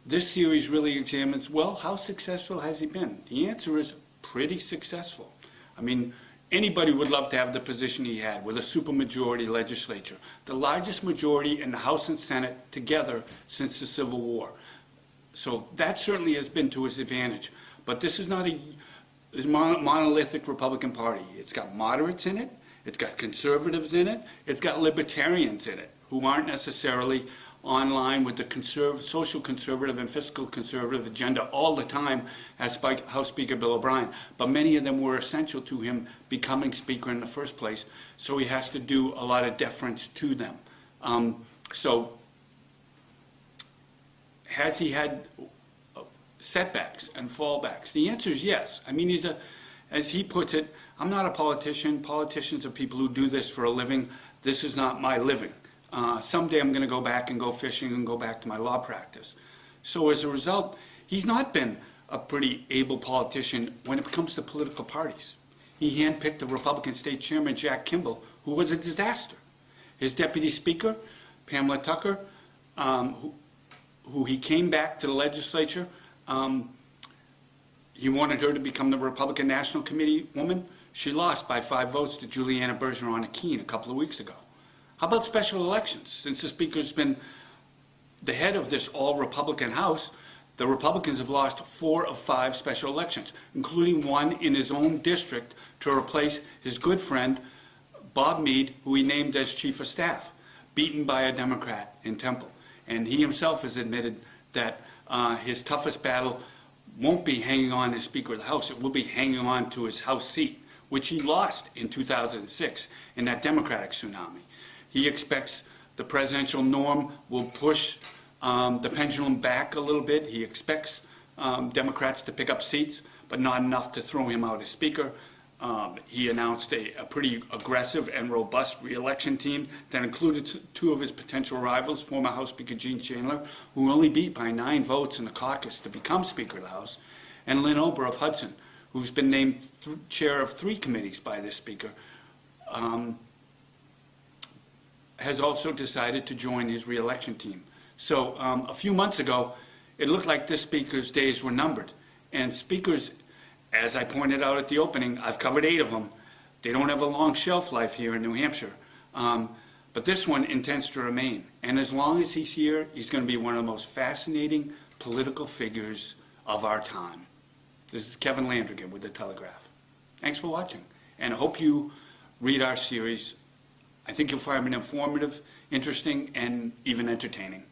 this series really examines, well, how successful has he been? The answer is pretty successful. I mean, anybody would love to have the position he had with a supermajority legislature, the largest majority in the House and Senate together since the Civil War. So that certainly has been to his advantage. But this is not a monolithic Republican Party. It's got moderates in it, it's got conservatives in it, it's got libertarians in it, who aren't necessarily on line with the social conservative and fiscal conservative agenda all the time as House Speaker Bill O'Brien. But many of them were essential to him becoming Speaker in the first place, so he has to do a lot of deference to them. So has he had setbacks and fallbacks? The answer is yes. I mean, as he puts it, I'm not a politician. Politicians are people who do this for a living. This is not my living. Someday I'm going to go back and go fishing and go back to my law practice. So as a result, he's not been a pretty able politician when it comes to political parties. He handpicked the Republican State Chairman, Jack Kimball, who was a disaster. His Deputy Speaker, Pamela Tucker, who he came back to the legislature. He wanted her to become the Republican National Committee woman. She lost by 5 votes to Juliana Bergeron-Akeen a couple of weeks ago. How about special elections? Since the Speaker's been the head of this all-Republican House, the Republicans have lost 4 of 5 special elections, including one in his own district to replace his good friend, Bob Meade, who he named as Chief of Staff, beaten by a Democrat in Temple. And he himself has admitted that his toughest battle won't be hanging on as Speaker of the House. It will be hanging on to his House seat, which he lost in 2006 in that Democratic tsunami. He expects the presidential norm will push the pendulum back a little bit. He expects Democrats to pick up seats, but not enough to throw him out as Speaker. He announced a pretty aggressive and robust re-election team that included 2 of his potential rivals, former House Speaker Gene Chandler, who only beat by 9 votes in the caucus to become Speaker of the House, and Lynn Ober of Hudson, who's been named chair of 3 committees by this Speaker, has also decided to join his re-election team. So a few months ago, it looked like this Speaker's days were numbered. And Speakers, as I pointed out at the opening, I've covered 8 of them. They don't have a long shelf life here in New Hampshire. But this one intends to remain. And as long as he's here, he's going to be one of the most fascinating political figures of our time. This is Kevin Landrigan with The Telegraph. Thanks for watching. And I hope you read our series. I think you'll find it informative, interesting, and even entertaining.